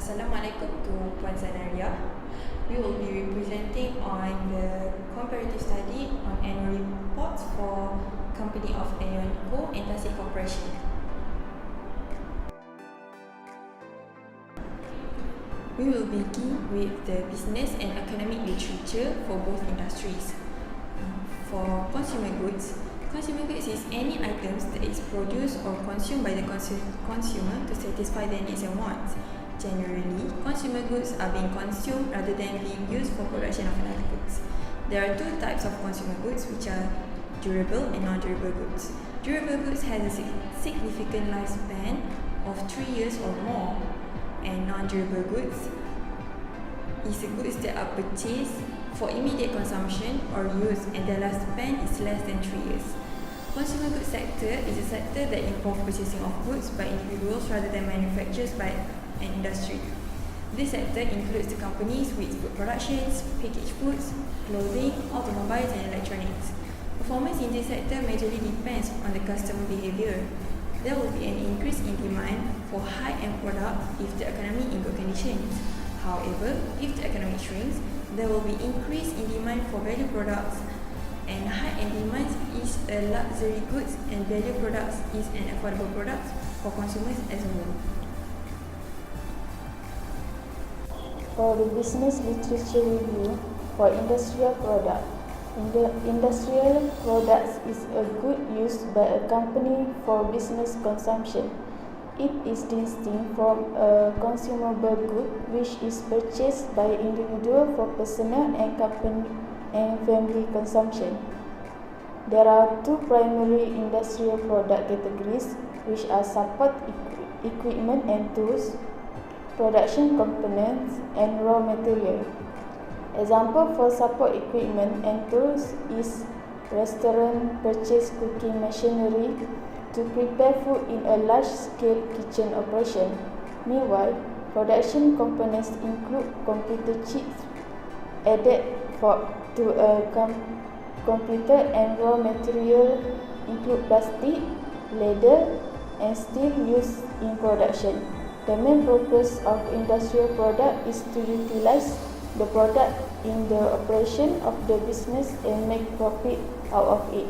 Assalamualaikum to Puan Zanaria. We will be representing on the comparative study on annual reports for company of Aeon and Tasek Corporation. We will begin with the business and economic literature for both industries. For consumer goods is any items that is produced or consumed by the consumer to satisfy their needs and wants. Generally, consumer goods are being consumed rather than being used for production of another goods. There are two types of consumer goods, which are durable and non-durable goods. Durable goods has a significant lifespan of 3 years or more, and non-durable goods is goods that are purchased for immediate consumption or use, and their lifespan is less than 3 years. Consumer goods sector is a sector that involves purchasing of goods by individuals rather than manufacturers by an industry. This sector includes the companies with food productions, packaged foods, clothing, automobiles and electronics. Performance in this sector majorly depends on the customer behavior. There will be an increase in demand for high-end products if the economy in good conditions. However, if the economy shrinks, there will be increase in demand for value products, and high-end demand is a luxury goods and value products is an affordable product for consumers as a whole. For the business literature review for industrial product. Industrial products is a good used by a company for business consumption. It is distinct from a consumable good which is purchased by individual for personal and company and family consumption. There are two primary industrial product categories, which are support equipment and tools, production components and raw material. Example for support equipment and tools is restaurant purchase cooking machinery to prepare food in a large-scale kitchen operation. Meanwhile, production components include computer chips added to a computer, and raw material include plastic, leather and steel used in production. The main purpose of industrial product is to utilize the product in the operation of the business and make profit out of it.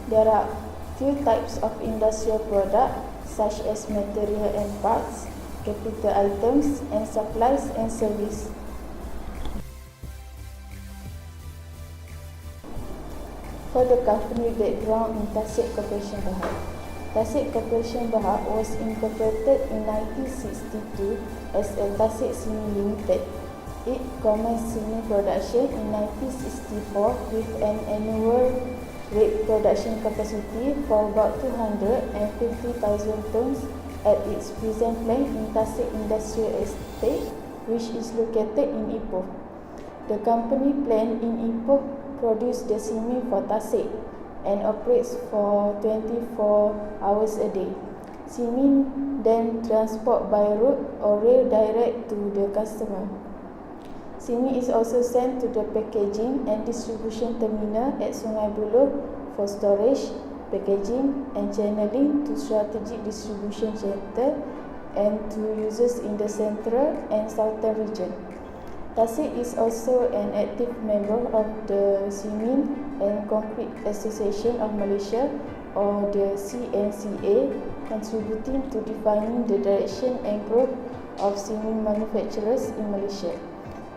There are few types of industrial product, such as material and parts, capital items, and supplies and service. For the company background in Tasek Corporation Bahar. Tasek Corporation Bahar was incorporated in 1962 as a Tasek SIMI Limited. It commenced SIMI production in 1964 with an annual rate production capacity for about 250,000 tons at its present plant in Tasek Industrial Estate, which is located in Ipoh. The company plant in Ipoh produces the SIMI for Tasek and operates for 24 hours a day. SIMI then transport by road or rail direct to the customer. SIMI is also sent to the packaging and distribution terminal at Sungai Buloh for storage, packaging and channeling to strategic distribution center and to users in the central and southern region. Tasek is also an active member of the Cement and Concrete Association of Malaysia, or the CNCA, contributing to defining the direction and growth of cement manufacturers in Malaysia.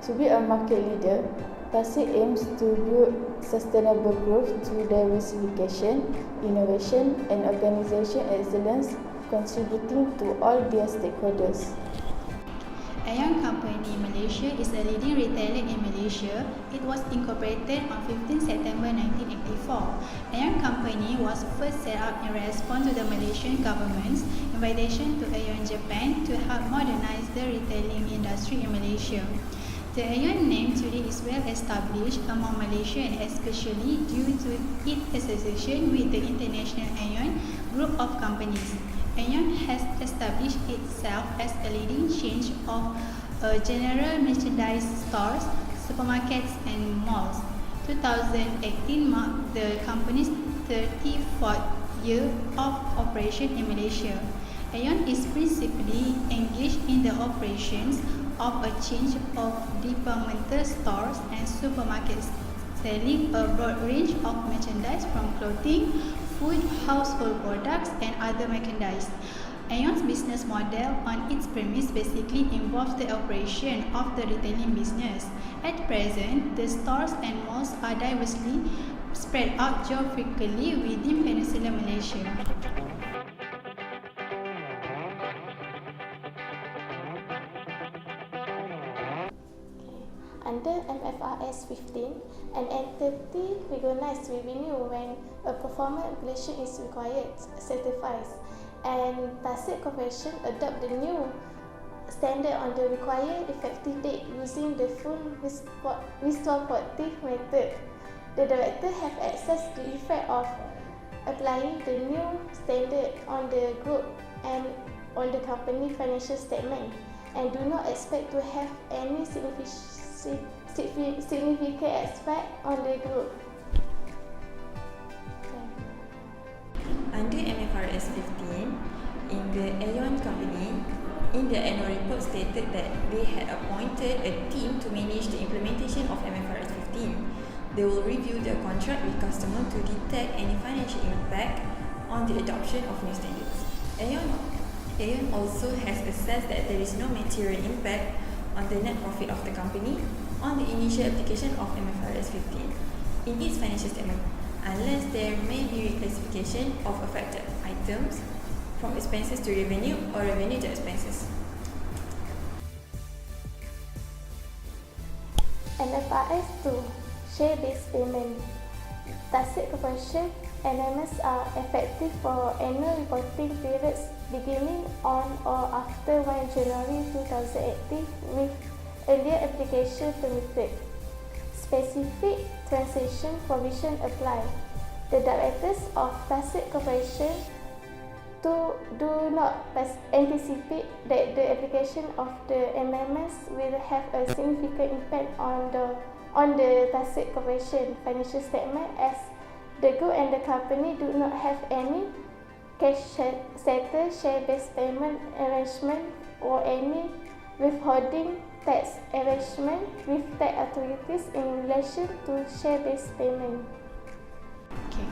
To be a market leader, Tasek aims to build sustainable growth through diversification, innovation and organisation excellence, contributing to all their stakeholders. Aeon Company Malaysia is a leading retailer in Malaysia. It was incorporated on 15 September 1984. Aeon Company was first set up in response to the Malaysian government's invitation to Aeon Japan to help modernize the retailing industry in Malaysia. The Aeon name today is well established among Malaysia, and especially due to its association with the international Aeon group of companies. Aeon has established itself as a leading chain of general merchandise stores, supermarkets and malls. 2018 marked the company's 34th year of operation in Malaysia. Aeon is principally engaged in the operations of a chain of departmental stores and supermarkets, selling a broad range of merchandise from clothing, food, household products, and other merchandise. Aeon's business model on its premise basically involves the operation of the retailing business. At present, the stores and malls are diversely spread out geographically within Peninsular Malaysia. Under MFRS 15, an entity recognizes revenue when a performance evaluation is required, certifies, and Tasek Corporation adopt the new standard on the required effective date using the full retrospective method. The director have access to the effect of applying the new standard on the group and on the company financial statement, and do not expect to have any significant aspect on the group. Under MFRS 15, in the Aeon company, in their annual report stated that they had appointed a team to manage the implementation of MFRS 15. They will review their contract with customer to detect any financial impact on the adoption of new standards. Aeon also has assessed that there is no material impact on the net profit of the company on the initial application of MFRS 15 in its financial statement, unless there may be reclassification of affected items from expenses to revenue or revenue to expenses. MFRS 2, Share-based payment. Tasek Corporation NMS are effective for annual reporting periods beginning on or after 1 January 2018 with earlier application permitted. Specific transition provision apply. The directors of Tasek Corporation do not anticipate that the application of the amendments will have a significant impact on the Tasek Corporation financial statement, as the group and the company do not have any cash settle share-based payment arrangement or any withholding tax arrangement with tax authorities in relation to share-based payment.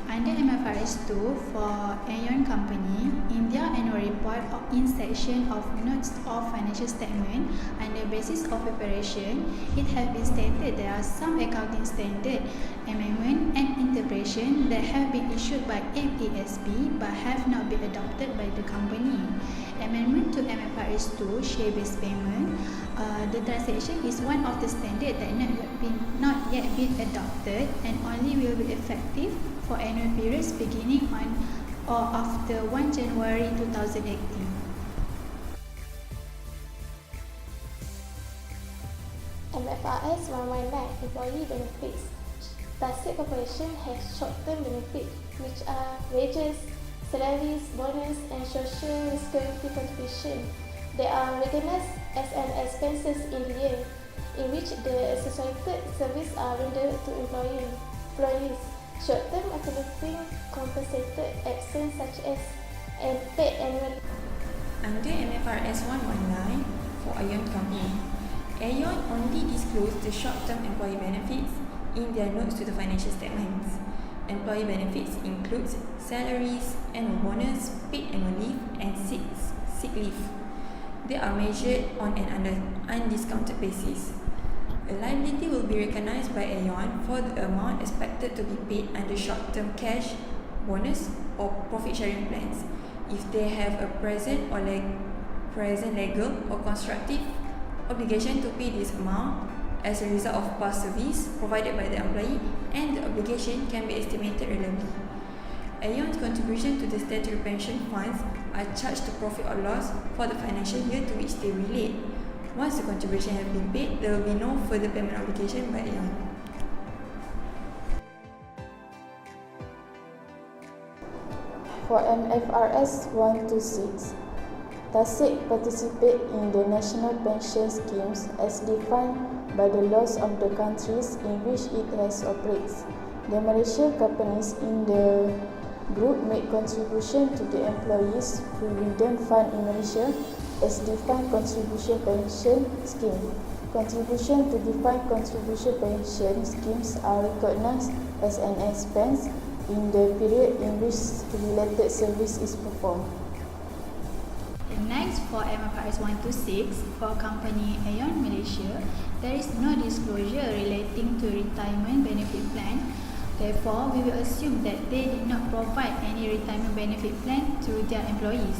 Under MFRS 2 for Aeon Company, in their annual report in section of notes of financial statement, under basis of preparation, it has been stated there are some accounting standard amendment and interpretation that have been issued by FASB but have not been adopted by the company. Amendment to MFRS 2 share-based payment, the transaction is one of the standards that not yet been adopted and only will be effective for annual periods beginning on or after 1 January 2018. MFRS 119 Employee Benefits. Tasek Corporation has short-term benefits, which are wages, salaries, bonus, and social security contribution. They are recognized as an expenses in the year in which the associated services are rendered to employees. Short-term accumulating compensated absence such as paid annual. Under MFRS 119 for Aeon Company, Aeon only disclosed the short-term employee benefits in their notes to the financial statements. Employee benefits includes salaries, annual bonus, paid annual leave, and sick leave. They are measured on an undiscounted basis. A liability will be recognized by Aeon for the amount expected to be paid under short-term cash, bonus, or profit-sharing plans if they have a present legal or constructive obligation to pay this amount as a result of past service provided by the employee, and the obligation can be estimated reliably. Aeon's contribution to the statutory pension funds are charged to profit or loss for the financial year to which they relate. Once the contribution has been paid, there will be no further payment obligation by Aeon. For MFRS 126, Tasek participate in the national pension schemes as defined by the laws of the countries in which it has operates. The Malaysian companies in the Group made contribution to the employees' provident fund in Malaysia as defined contribution pension scheme. Contribution to defined contribution pension schemes are recognized as an expense in the period in which related service is performed. Next, for MFRS 126, for company Aeon Malaysia, there is no disclosure relating to retirement benefit plan. Therefore, we will assume that they did not provide any retirement benefit plan to their employees.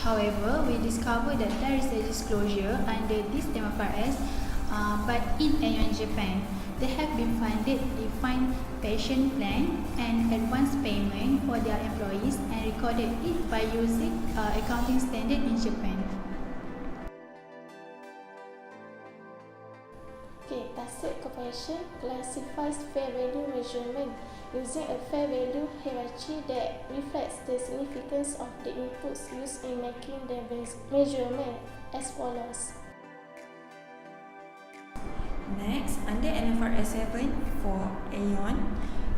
However, we discover that there is a disclosure under this MFRS, but in Aeon Japan, they have been funded defined pension plan and advance payment for their employees and recorded it by using accounting standard in Japan. Tasek Corporation classifies fair value measurement using a fair value hierarchy that reflects the significance of the inputs used in making the measurement as follows. Next, under MFRS 7 for Aeon,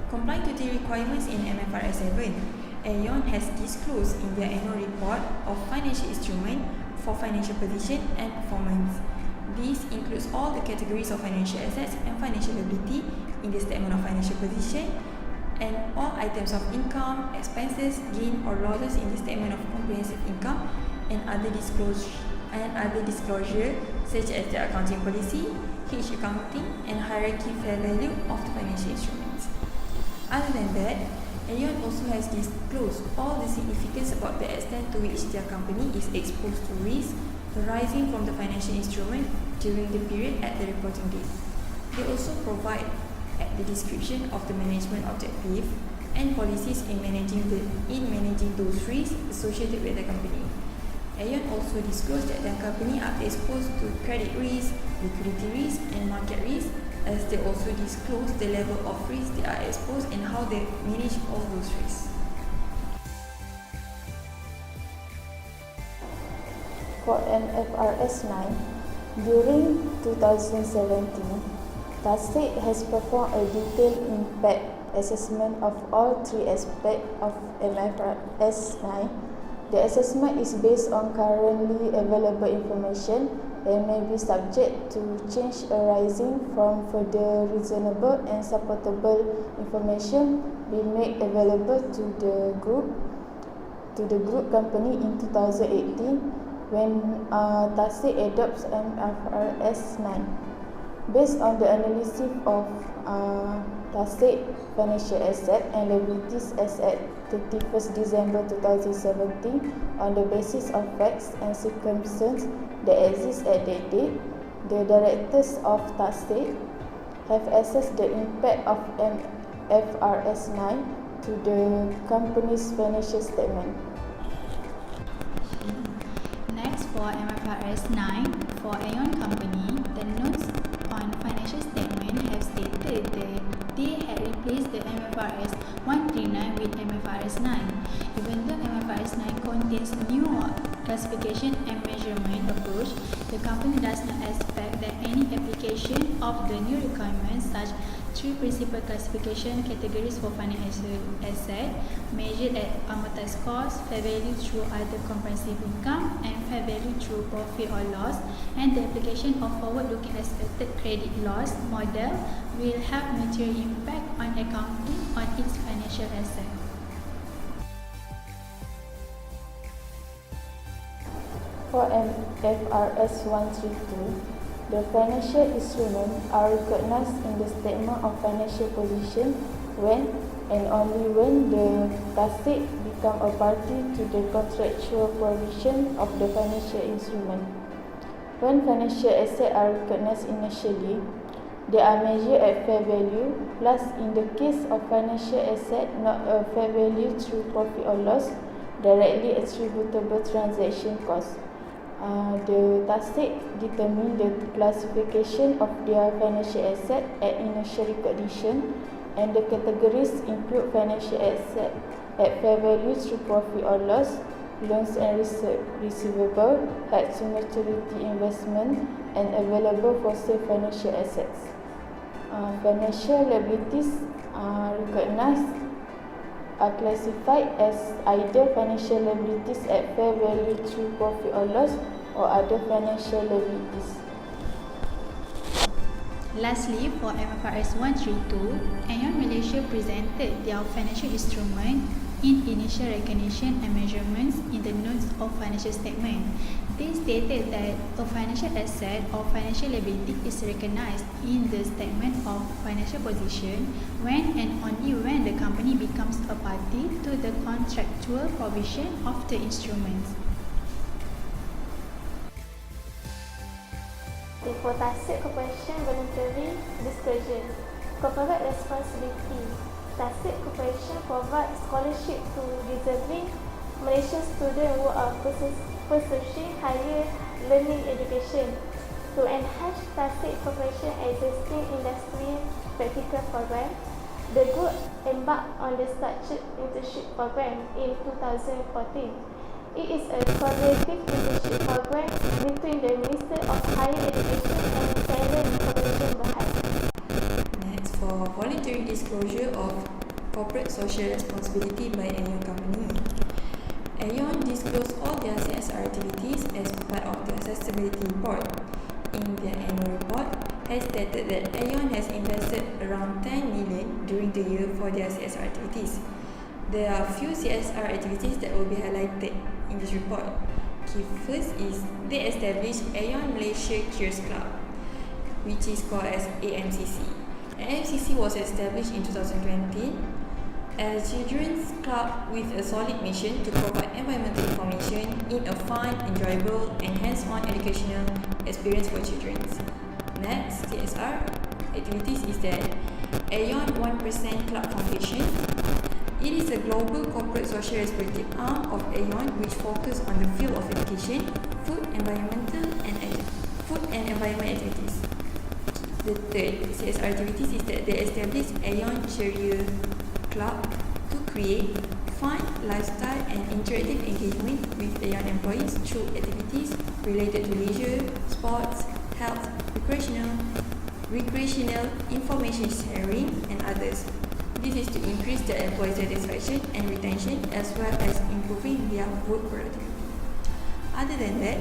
complying to the requirements in MFRS 7, Aeon has disclosed in their annual report of financial instrument for financial position and performance. This includes all the categories of financial assets and financial liability in the statement of financial position and all items of income, expenses, gain or losses in the statement of comprehensive income and other disclosure such as the accounting policy, H accounting and hierarchy fair value of the financial instruments. Other than that, Aeon also has disclosed all the significance about the extent to which their company is exposed to risk arising from the financial instrument during the period at the reporting date. They also provide the description of the management objective and policies in managing those risks associated with the company. Aeon also disclosed that their company are exposed to credit risk, liquidity risk and market risk, as they also disclose the level of risk they are exposed and how they manage all those risks. For MFRS 9, during 2017, Tasek has performed a detailed impact assessment of all three aspects of MFRS 9. The assessment is based on currently available information and may be subject to change arising from further reasonable and supportable information being made available to the group company in 2018 when Tasek adopts MFRS 9. Based on the analysis of Tasek financial asset and liabilities as at 31st December 2017 on the basis of facts and circumstances that exist at that date, the directors of Tasek have assessed the impact of MFRS 9 to the company's financial statement. Next, for MFRS 9, for Aeon Company, the notes on financial statement have stated that they had replaced the MFRS 139 with MFRS 9. Even though MFRS 9 contains new classification and measurement approach, the company does not expect that any application of the new requirements such three principal classification categories for financial asset measured at amortized cost, fair value through other comprehensive income and fair value through profit or loss, and the application of forward-looking expected credit loss model will have material impact on accounting on its financial asset. For FARS 132, the financial instruments are recognized in the statement of financial position when and only when the Tasek become a party to the contractual provision of the financial instrument. When financial assets are recognized initially, they are measured at fair value, plus in the case of financial asset not a fair value through profit or loss, directly attributable transaction cost. The Tasek determine the classification of their financial asset at initial recognition, and the categories include financial asset at fair value through profit or loss, loans and receivable, held to maturity investment, and available for sale financial assets. Financial liabilities are recognized are classified as either financial liabilities at fair value through profit or loss or other financial liabilities. Lastly, for FAR660, Aeon Malaysia presented their financial instrument in initial recognition and measurements in the notes of financial statement. They stated that a financial asset or financial liability is recognized in the statement of financial position when and only when the company becomes a party to the contractual provision of the instruments. For Tasek Corporation Voluntary Disclosure, Corporate Responsibility. Tasek Corporation provides scholarship to deserving Malaysian students who are pursuing higher learning education. To enhance Tasek Corporation existing industry practical program, the group embarked on the structured internship program in 2014. It is a collaborative internship program between the Minister of Higher Education and Talent Corporation Bahar. Next, for voluntary disclosure of corporate social responsibility by Aeon company. Aeon disclosed all their CSR activities as part of their sustainability report. In their annual report, has stated that Aeon has invested around 10 million during the year for their CSR activities. There are few CSR activities that will be highlighted in this report. Okay, first is they established Aeon Malaysia Cures Club, which is called as AMCC. AMCC was established in 2020 as a children's club with a solid mission to provide environmental information in a fun, enjoyable and hands-on educational experience for children. Next, CSR activities is that Aeon 1% Club Foundation. It is a global corporate social responsibility arm of Aeon which focuses on the field of education, food and environment activities. The third CSR activities is that they established Aeon Cheerier Club to create fun, lifestyle and interactive engagement with Aeon employees through activities related to leisure, sports, health, recreational information sharing and others. This is to increase the employee satisfaction and retention as well as improving their work productivity. Other than that,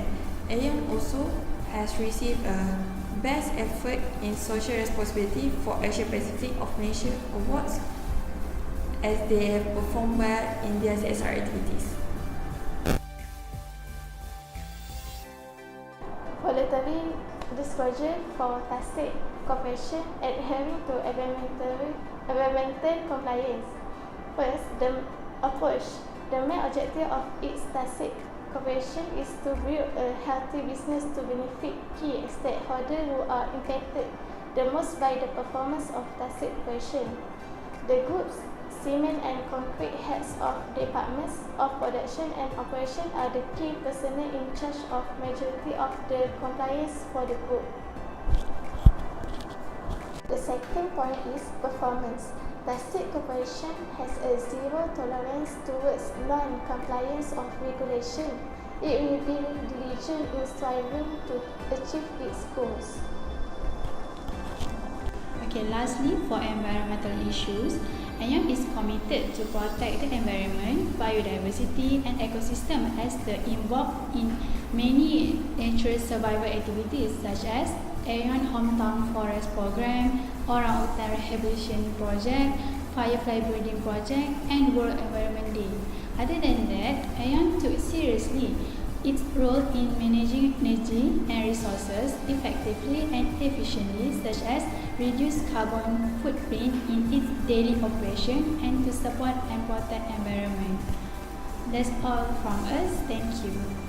Aeon also has received a Best Effort in Social Responsibility for Asia Pacific of Malaysia Awards as they have performed well in their CSR activities. Voluntary disclosure for Tasek Corporation adhering to environmental compliance. First, the approach. The main objective of its Tasek Corporation is to build a healthy business to benefit key stakeholders who are impacted the most by the performance of Tasek Corporation. The group's cement and concrete heads of departments of production and operation are the key personnel in charge of majority of the compliance for the group. The second point is performance. Tasek Corporation has a zero tolerance towards non-compliance of regulation. It will be diligent in striving to achieve its goals. Okay, lastly, for environmental issues, Aeon is committed to protect the environment, biodiversity and ecosystem as they involved in many natural survival activities such as Aeon Hometown Forest Program, Orang-Utan Rehabilitation Project, Firefly Breeding Project and World Environment Day. Other than that, Aeon took seriously its role in managing energy and resources effectively and efficiently, such as reduce carbon footprint in its daily operation and to support and protect environment. That's all from us. Thank you.